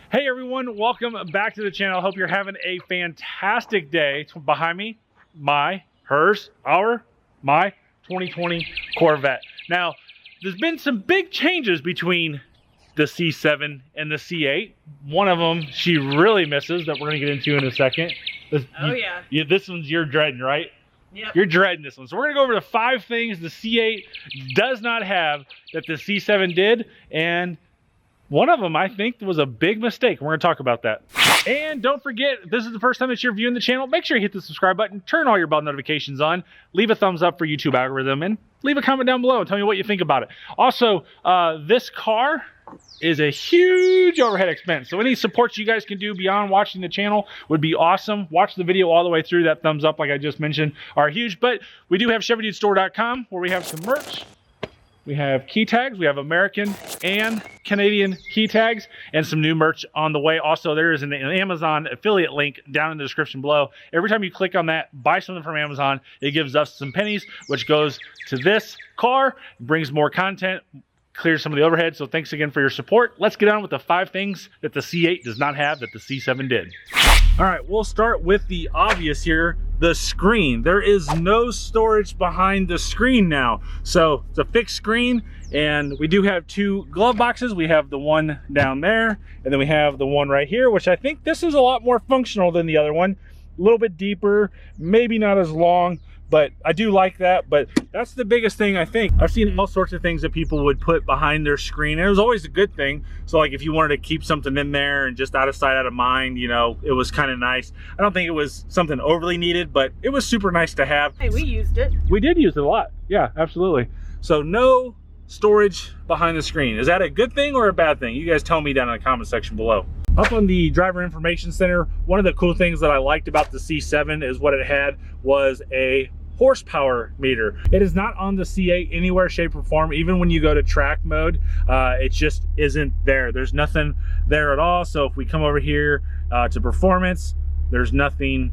Hey everyone, welcome back to the channel. Hope you're having a fantastic day. Behind me, my 2020 Corvette. Now, there's been some big changes between the C7 and the C8. One of them she really misses that we're gonna get into in a second. This one's you're dreading, right? Yep. You're dreading this one. So we're gonna go over the 5 things the C8 does not have that the C7 did, and one of them, I think, was a big mistake. We're going to talk about that. And don't forget, if this is the first time that you're viewing the channel, make sure you hit the subscribe button, turn all your bell notifications on, leave a thumbs up for YouTube algorithm, and leave a comment down below and tell me what you think about it. Also, this car is a huge overhead expense. So any support you guys can do beyond watching the channel would be awesome. Watch the video all the way through. That thumbs up, like I just mentioned, are huge. But we do have ChevyDudeStore.com where we have some merch. We have key tags, we have American and Canadian key tags, and some new merch on the way. Also, there is an Amazon affiliate link down in the description below. Every time you click on that, buy something from Amazon, it gives us some pennies, which goes to this car, brings more content, clears some of the overhead. So thanks again for your support. Let's get on with the 5 things that the C8 does not have that the C7 did. All right, we'll start with the obvious here, the screen. There is no storage behind the screen now. So it's a fixed screen, and we do have 2 glove boxes. We have the one down there, and then we have the one right here, which I think this is a lot more functional than the other one. A little bit deeper, maybe not as long, but I do like that. But that's the biggest thing, I think. I've seen all sorts of things that people would put behind their screen, and it was always a good thing. So like if you wanted to keep something in there and just out of sight, out of mind, you know, it was kind of nice. I don't think it was something overly needed, but it was super nice to have. Hey, we used it. We did use it a lot. Yeah, absolutely. So no storage behind the screen. Is that a good thing or a bad thing? You guys tell me down in the comment section below. Up on the driver information center, one of the cool things that I liked about the C7 is what it had was a horsepower meter. It is not on the C8 anywhere, shape, or form. Even when you go to track mode, it just isn't there. There's nothing there at all. So if we come over here to performance, there's nothing,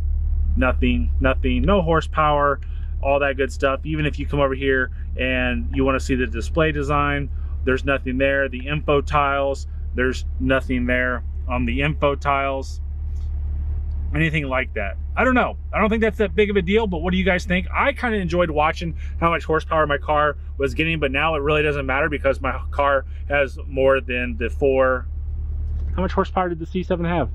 no horsepower, all that good stuff. Even if you come over here and you want to see the display design, there's nothing there. The info tiles, there's nothing there on the info tiles, anything like that. I don't know. I don't think that's that big of a deal, but what do you guys think? I kind of enjoyed watching how much horsepower my car was getting, but now it really doesn't matter because my car has more than the 4. How much horsepower did the C7 have?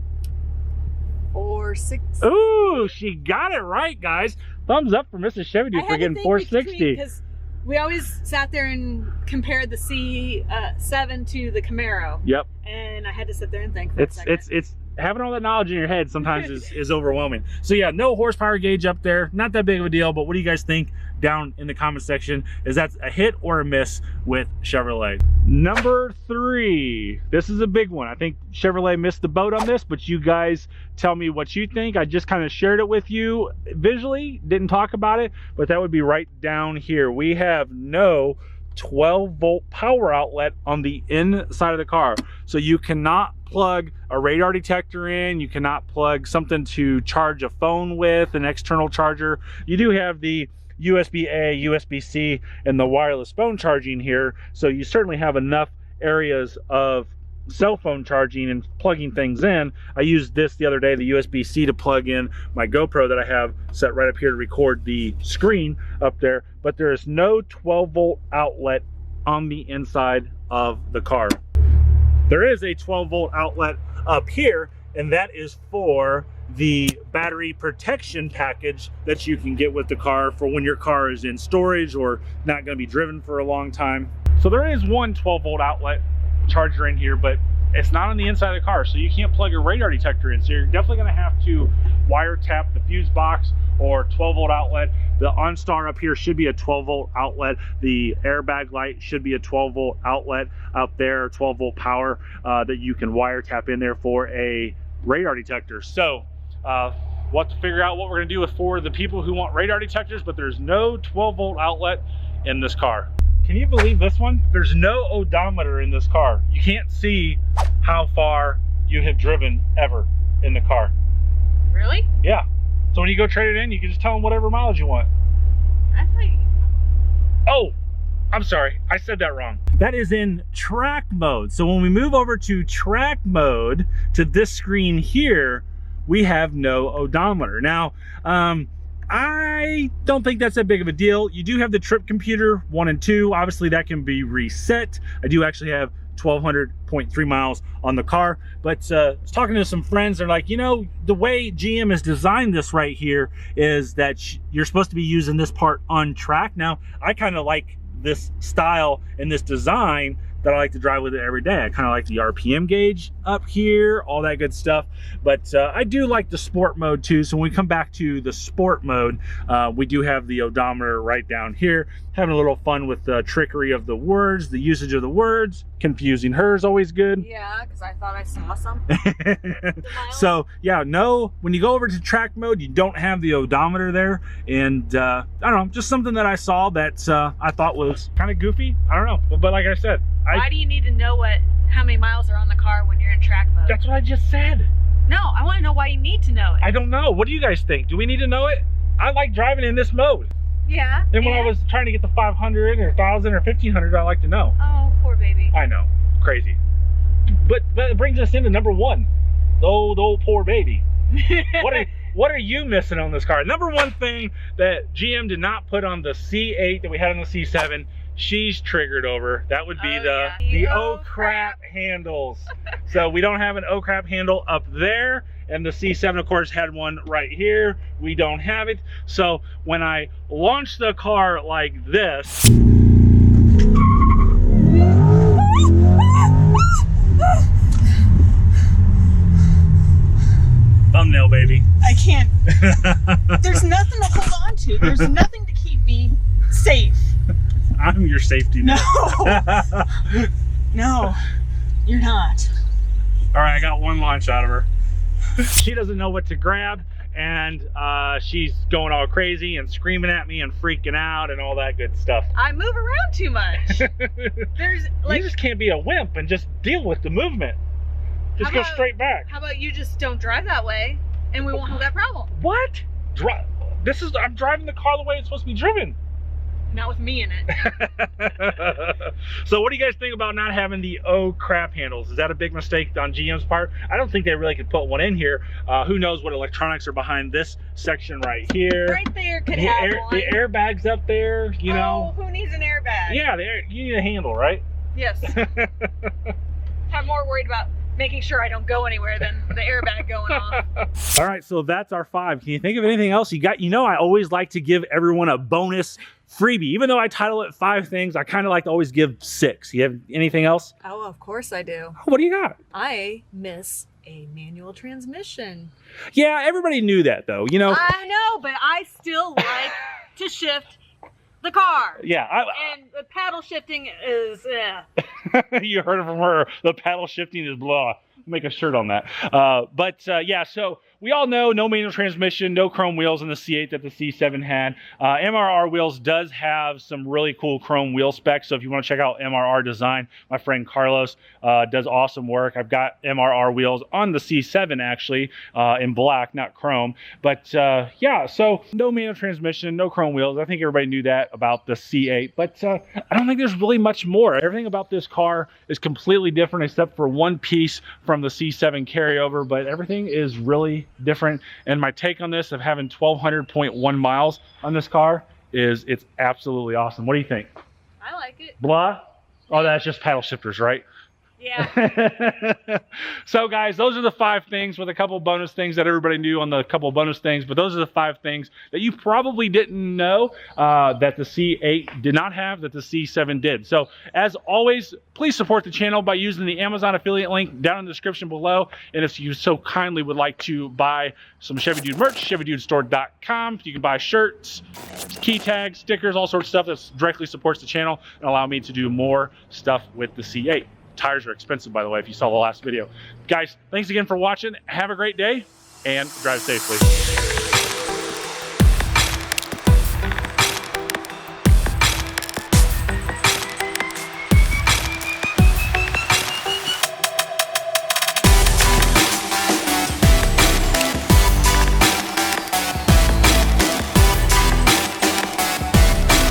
460. Ooh, she got it right, guys. Thumbs up for Mrs. Chevy Dude for getting 460. Because we always sat there and compared the C7 to the Camaro. Yep. And I had to sit there and think for a second. It's having all that knowledge in your head sometimes is overwhelming. So yeah, no horsepower gauge up there. Not that big of a deal, but what do you guys think down in the comment section? Is that a hit or a miss with Chevrolet? Number 3. This is a big one. I think Chevrolet missed the boat on this, but you guys tell me what you think. I just kind of shared it with you visually, didn't talk about it, but that would be right down here. We have no 12-volt power outlet on the inside of the car. So you cannot plug a radar detector in, you cannot plug something to charge a phone with, an external charger. You do have the USB-A, USB-C, and the wireless phone charging here, so you certainly have enough areas of cell phone charging and plugging things in. I used this the other day, the USB-C, to plug in my GoPro that I have set right up here to record the screen up there, but there is no 12-volt outlet on the inside of the car. There is a 12-volt outlet up here, and that is for the battery protection package that you can get with the car for when your car is in storage or not going to be driven for a long time. So there is one 12-volt outlet charger in here, but it's not on the inside of the car, so you can't plug a radar detector in. So you're definitely going to have to wiretap the fuse box or 12-volt outlet. The OnStar up here should be a 12-volt outlet. The airbag light should be a 12-volt outlet up there, 12-volt power that you can wiretap in there for a radar detector. So we'll have to figure out what we're going to do for the people who want radar detectors, but there's no 12-volt outlet in this car. Can you believe this one? There's no odometer in this car. You can't see how far you have driven ever in the car. Really? Yeah. So when you go trade it in, you can just tell them whatever mileage you want. I think. Oh, I'm sorry, I said that wrong. That is in track mode. So when we move over to track mode to this screen here, we have no odometer. Now, I don't think that's that big of a deal. You do have the trip computer 1 and 2. Obviously that can be reset. I do actually have 1,200.3 miles on the car, but I was talking to some friends. They're like, you know, the way GM has designed this right here is that you're supposed to be using this part on track. Now, I kind of like this style and this design that I like to drive with it every day. I kind of like the RPM gauge up here, all that good stuff. But I do like the sport mode too. So when we come back to the sport mode, we do have the odometer right down here. Having a little fun with the trickery of the words, the usage of the words. Confusing her is always good. Yeah, because I thought I saw some. So yeah, no, when you go over to track mode, you don't have the odometer there. And I don't know, just something that I saw that I thought was kind of goofy. I don't know, but like I said, why do you need to know how many miles are on the car when you're in track mode? That's what I just said. No, I want to know why you need to know it. I don't know. What do you guys think? Do we need to know it? I like driving in this mode. Yeah. And when I was trying to get the 500 or 1,000 or 1,500, I like to know. Oh, poor baby. I know. Crazy. But it brings us into number 1. The old poor baby. What are you missing on this car? Number 1 thing that GM did not put on the C8 that we had on the C7, she's triggered over. That would be the oh crap handles. So we don't have an oh crap handle up there, and the C7 of course had one right here. We don't have it. So when I launch the car like this, thumbnail baby. I can't. There's nothing to hold on to. There's nothing to keep me safe. I'm your safety net. No. No, you're not. All right, I got one launch out of her. She doesn't know what to grab, and she's going all crazy and screaming at me and freaking out and all that good stuff. I move around too much. You just can't be a wimp and just deal with the movement. Just go straight back. How about you just don't drive that way, and we won't have that problem? What? I'm driving the car the way it's supposed to be driven. Not with me in it. So what do you guys think about not having the oh crap handles? Is that a big mistake on GM's part? I don't think they really could put one in here. Who knows what electronics are behind this section right here. Right there could have one. The airbags up there, you know. Oh, who needs an airbag? Yeah, you need a handle, right? Yes. I'm more worried about making sure I don't go anywhere than the airbag going off. All right, so that's our 5. Can you think of anything else you got? You know, I always like to give everyone a bonus freebie. Even though I title it 5 things, I kind of like to always give 6. You have anything else? Oh, of course I do. What do you got? I miss a manual transmission. Yeah, everybody knew that though, you know. I know, but I still like to shift the car. Yeah. And the paddle shifting is, You heard it from her. The paddle shifting is blah. Make a shirt on that. Yeah, so we all know no manual transmission, no chrome wheels in the C8 that the C7 had. MRR Wheels does have some really cool chrome wheel specs. So if you want to check out MRR Design, my friend Carlos does awesome work. I've got MRR wheels on the C7 actually in black, not chrome. But yeah, so no manual transmission, no chrome wheels. I think everybody knew that about the C8. But I don't think there's really much more. Everything about this car is completely different except for one piece from the C7 carryover, but everything is really different. And my take on this of having 1,200.1 miles on this car is it's absolutely awesome. What do you think? I like it. Blah? Oh, that's just paddle shifters, right? Yeah. So guys, those are the 5 things with a couple bonus things that everybody knew on the couple bonus things, but those are the 5 things that you probably didn't know that the C8 did not have that the C7 did. So as always, please support the channel by using the Amazon affiliate link down in the description below. And if you so kindly would like to buy some Chevy Dude merch, ChevyDudeStore.com. You can buy shirts, key tags, stickers, all sorts of stuff that directly supports the channel and allow me to do more stuff with the C8. Tires are expensive, by the way, if you saw the last video. Guys, thanks again for watching. Have a great day and drive safely.